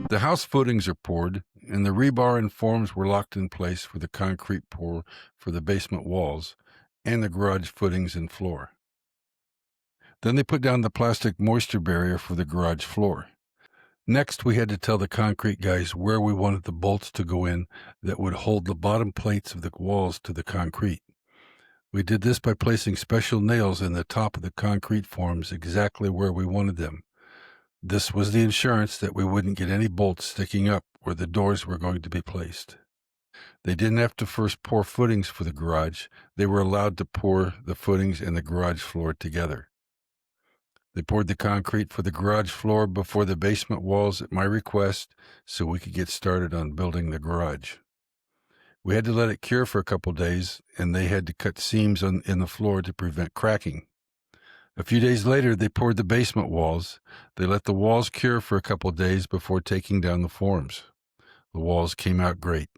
The house footings are poured, and the rebar and forms were locked in place for the concrete pour for the basement walls and the garage footings and floor. Then they put down the plastic moisture barrier for the garage floor. Next, we had to tell the concrete guys where we wanted the bolts to go in that would hold the bottom plates of the walls to the concrete. We did this by placing special nails in the top of the concrete forms exactly where we wanted them. This was the insurance that we wouldn't get any bolts sticking up where the doors were going to be placed. They didn't have to first pour footings for the garage. They were allowed to pour the footings and the garage floor together. They poured the concrete for the garage floor before the basement walls at my request so we could get started on building the garage. We had to let it cure for a couple days, and they had to cut seams in the floor to prevent cracking. A few days later, they poured the basement walls. They let the walls cure for a couple days before taking down the forms. The walls came out great.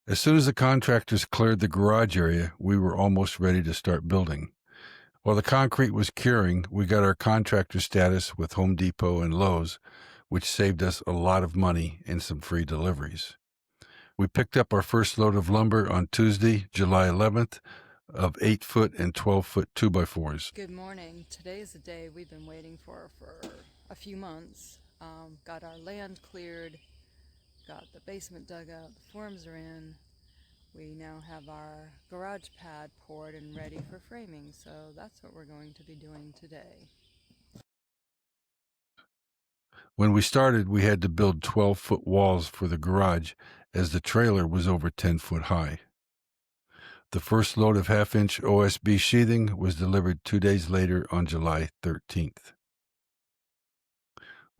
As soon as the contractors cleared the garage area, we were almost ready to start building. While the concrete was curing, we got our contractor status with Home Depot and Lowe's, which saved us a lot of money and some free deliveries. We picked up our first load of lumber on Tuesday, July 11th, of 8-foot and 12-foot 2x4s. Good morning. Today is the day we've been waiting for a few months. Got our land cleared, got the basement dug out, the forms are in. We now have our garage pad poured and ready for framing, so that's what we're going to be doing today. When we started, we had to build 12-foot walls for the garage as the trailer was over 10 foot high. The first load of half-inch OSB sheathing was delivered 2 days later on July 13th.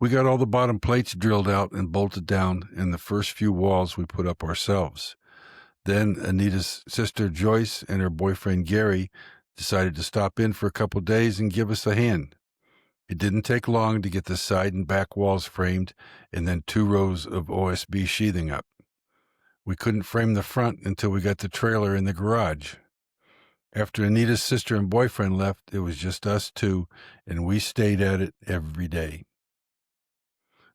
We got all the bottom plates drilled out and bolted down, and the first few walls we put up ourselves. Then Anita's sister Joyce and her boyfriend Gary decided to stop in for a couple days and give us a hand. It didn't take long to get the side and back walls framed and then 2 rows of OSB sheathing up. We couldn't frame the front until we got the trailer in the garage. After Anita's sister and boyfriend left, it was just us two, and we stayed at it every day.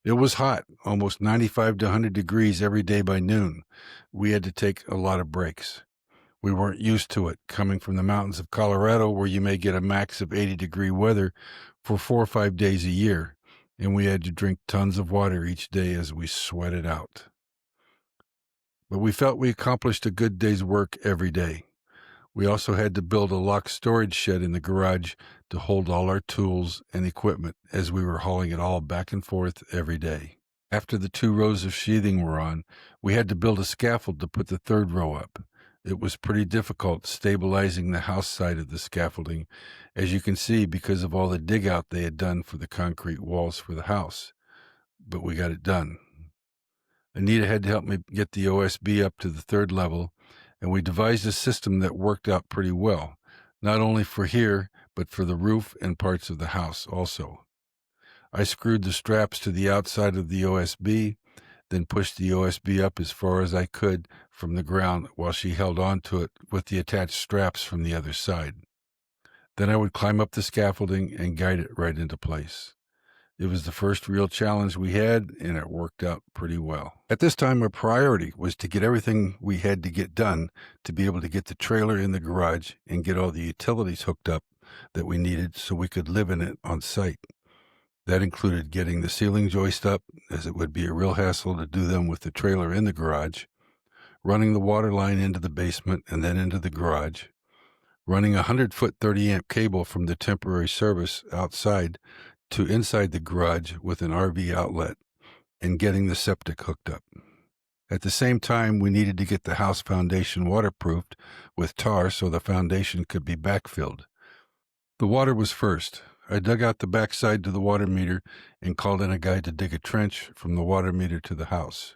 It was hot, almost 95 to 100 degrees every day by noon. We had to take a lot of breaks. We weren't used to it, coming from the mountains of Colorado where you may get a max of 80-degree weather for 4 or 5 days a year, and we had to drink tons of water each day as we sweated out. But we felt we accomplished a good day's work every day. We also had to build a locked storage shed in the garage to hold all our tools and equipment as we were hauling it all back and forth every day. After the 2 rows of sheathing were on, we had to build a scaffold to put the 3rd row up. It was pretty difficult stabilizing the house side of the scaffolding, as you can see, because of all the dig out they had done for the concrete walls for the house. But we got it done. Anita had to help me get the OSB up to the 3rd level, and we devised a system that worked out pretty well, not only for here, but for the roof and parts of the house also. I screwed the straps to the outside of the OSB, then pushed the OSB up as far as I could from the ground while she held on to it with the attached straps from the other side. Then I would climb up the scaffolding and guide it right into place. It was the first real challenge we had, and it worked out pretty well. At this time, our priority was to get everything we had to get done to be able to get the trailer in the garage and get all the utilities hooked up that we needed so we could live in it on site. That included getting the ceiling joist up, as it would be a real hassle to do them with the trailer in the garage, running the water line into the basement and then into the garage, running a 100-foot 30-amp cable from the temporary service outside to inside the garage with an RV outlet, and getting the septic hooked up. At the same time, we needed to get the house foundation waterproofed with tar so the foundation could be backfilled. The water was first. I dug out the backside to the water meter and called in a guy to dig a trench from the water meter to the house.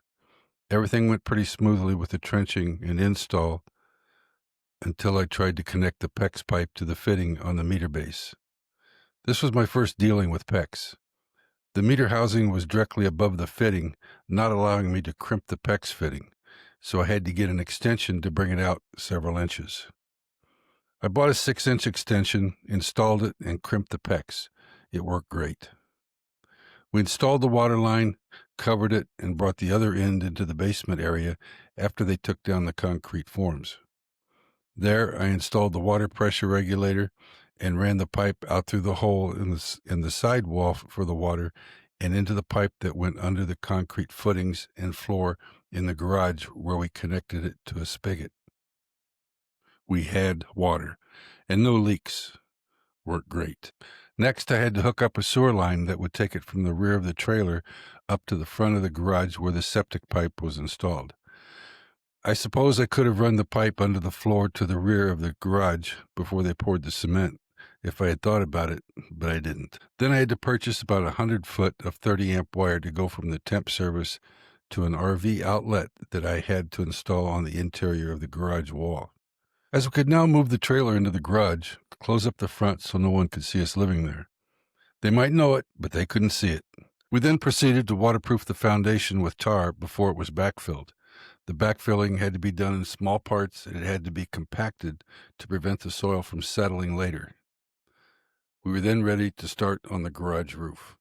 Everything went pretty smoothly with the trenching and install until I tried to connect the PEX pipe to the fitting on the meter base. This was my first dealing with PEX. The meter housing was directly above the fitting, not allowing me to crimp the PEX fitting, so I had to get an extension to bring it out several inches. I bought a 6-inch extension, installed it, and crimped the PEX. It worked great. We installed the water line, covered it, and brought the other end into the basement area after they took down the concrete forms. There, I installed the water pressure regulator and ran the pipe out through the hole in the side wall for the water and into the pipe that went under the concrete footings and floor in the garage where we connected it to a spigot. We had water and no leaks. Worked great. Next, I had to hook up a sewer line that would take it from the rear of the trailer up to the front of the garage where the septic pipe was installed. I suppose I could have run the pipe under the floor to the rear of the garage before they poured the cement if I had thought about it, but I didn't. Then I had to purchase about 100 foot of 30 amp wire to go from the temp service to an RV outlet that I had to install on the interior of the garage wall. As we could now move the trailer into the garage, close up the front so no one could see us living there. They might know it, but they couldn't see it. We then proceeded to waterproof the foundation with tar before it was backfilled. The backfilling had to be done in small parts and it had to be compacted to prevent the soil from settling later. We were then ready to start on the garage roof.